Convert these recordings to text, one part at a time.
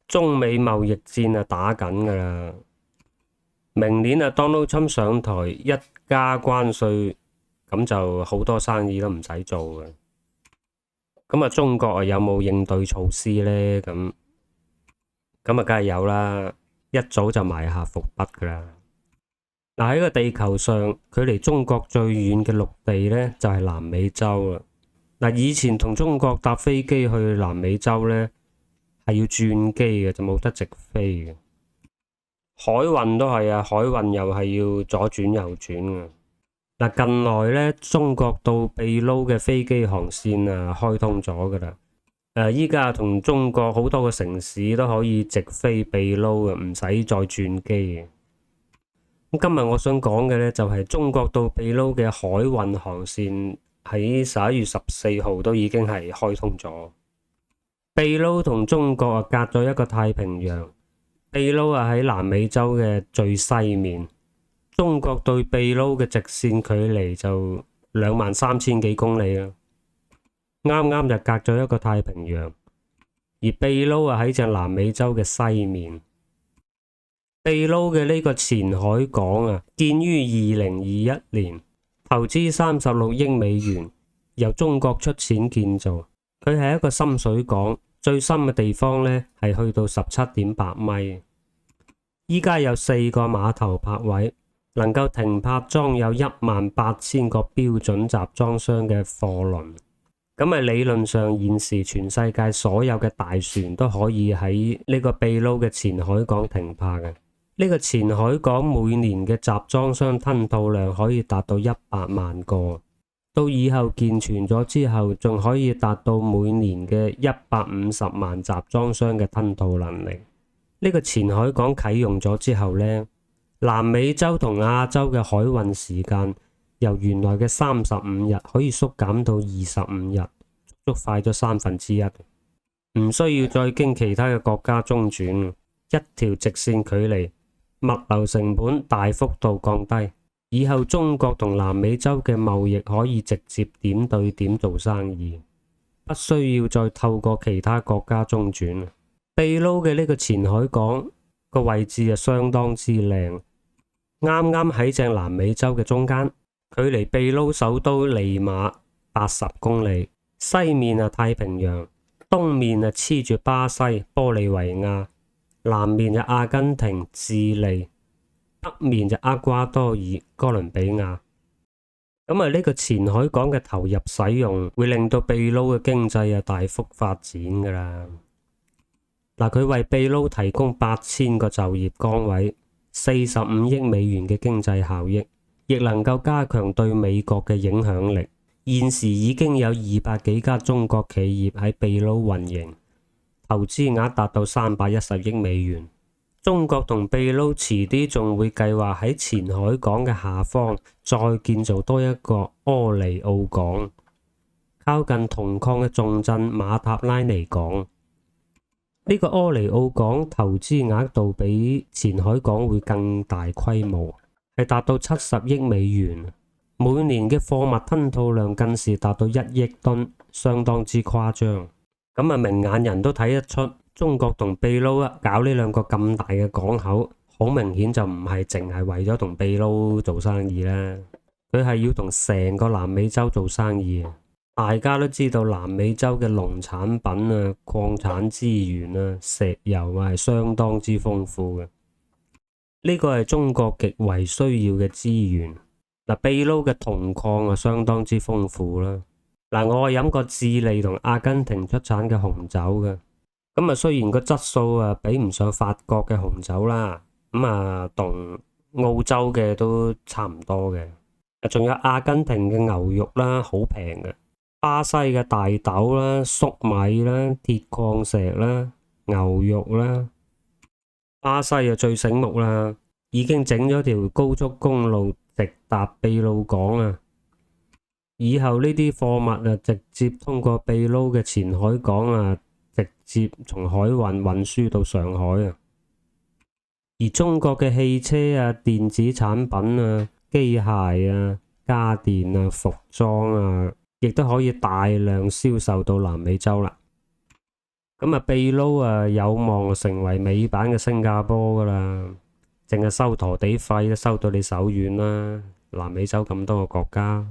中美貿易戰啊打緊噶啦，明年啊 Donald Trump 上台一加關稅，咁就好多生意都唔使做嘅。咁啊，中國啊有冇應對措施呢？咁啊，梗係有啦，一早就埋下伏筆噶啦。嗱，喺個地球上，距離中國最遠嘅陸地呢，就係南美洲啦。嗱，以前同中國搭飛機去南美洲呢，係要轉機嘅，就冇得直飛嘅。海運都係啊，海運又係要左轉右轉嘅。嗱，近來呢，中國到秘魯嘅飛機航線啊開通咗噶啦。依家同中國好多個城市都可以直飛秘魯嘅，唔使再轉機嘅。咁今日我想講嘅呢，就係中國到秘魯嘅海運航線喺11月14號都已經係開通咗。秘魯同中國啊隔咗一個太平洋，秘魯啊喺南美洲嘅最西面，中國對秘魯嘅直線距離就23000幾公里啦，啱啱就隔咗一個太平洋。而秘魯啊喺正南美洲嘅西面。秘魯嘅呢個前海港啊，建於2021年，投資36億美元，由中國出錢建造。佢係一個深水港，最深嘅地方呢係去到17.8米。依家有4個碼頭泊位，能夠停泊裝有18000個標準集裝箱嘅貨輪。咁啊，理論上現時全世界所有嘅大船都可以喺呢個秘魯嘅前海港停泊嘅。呢個前海港每年嘅集裝箱吞吐量可以達到100萬個，到以後健全咗之後，仲可以達到每年嘅150萬集裝箱嘅吞吐能力。呢個前海港啟用咗之後呢，南美洲同亞洲嘅海運時間由原來嘅35日可以縮減到25日，足足快咗1/3，唔需要再經其他嘅國家中轉，一條直線距離。物流成本大幅度降低，以後中國同南美洲嘅貿易可以直接點對點做生意，不需要再透過其他國家中轉。秘魯嘅呢個前海港個位置啊相當之靚，啱啱喺正南美洲嘅中間，距離秘魯首都利馬80公里，西面啊太平洋，東面啊黐住巴西、玻利維亞。南面就阿根廷、智利，北面就厄瓜多爾、哥倫比亞。咁啊，呢個前海港嘅投入使用，會令到秘魯嘅經濟啊大幅發展噶啦。嗱，佢為秘魯提供8000個就業崗位，45億美元嘅經濟效益，亦能夠加強對美國嘅影響力。現時已經有200幾家中國企業喺秘魯運營。投資額達到310億美元。中國同秘魯遲啲仲會計劃喺前海港嘅下方再建造多一個柯尼奧港，靠近銅礦嘅重鎮馬塔拉尼港。呢個柯尼奧港投資額度比前海港會更大規模，係達到70億美元。每年嘅貨物吞吐量更是達到1億噸，相當之誇張。咁啊，明眼人都睇得出，中國同秘魯啊搞呢兩個咁大嘅港口，好明顯就唔係淨係為咗同秘魯做生意啦，佢係要同成個南美洲做生意。大家都知道南美洲嘅農產品啊、礦產資源啊、石油啊係相當之豐富嘅，呢個係中國極為需要嘅資源。嗱，秘魯嘅銅礦啊相當之豐富啦。嗱，我係飲過智利同阿根廷出產嘅紅酒嘅，咁啊雖然個質素啊比唔上法國嘅紅酒啦，咁啊同澳洲嘅都差唔多嘅。仲有阿根廷嘅牛肉啦，好平嘅；巴西嘅大豆啦、粟米啦、鐵礦石啦、牛肉啦。巴西啊最醒目啦，已經整咗條高速公路直達秘魯港啊！以後呢啲貨物啊，直接通過秘魯嘅前海港啊，直接從海運運輸到上海啊。而中國嘅汽車啊、電子產品啊、機械啊、家電啊、服裝啊，亦都可以大量銷售到南美洲啦。咁啊，秘魯啊有望成為美版嘅新加坡噶啦，淨係收陀地費都收到你手軟啦。南美洲咁多個國家，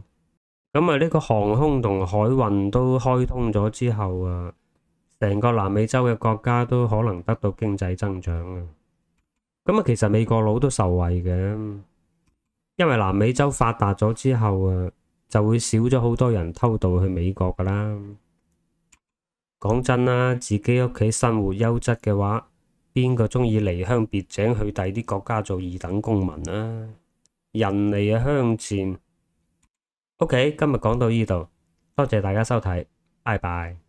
咁啊呢個航空同海運都開通咗之後啊，成個南美洲嘅國家都可能得到經濟增長啊。咁啊，其實美國佬都受惠嘅，因為南美洲發達咗之後啊，就會少咗好多人偷渡去美國噶啦。講真啦，自己屋企生活優質嘅話，邊個中意離鄉別井去第啲國家做二等公民啊？人嚟啊鄉賤。OK，今日講到呢度，多謝大家收睇，拜拜。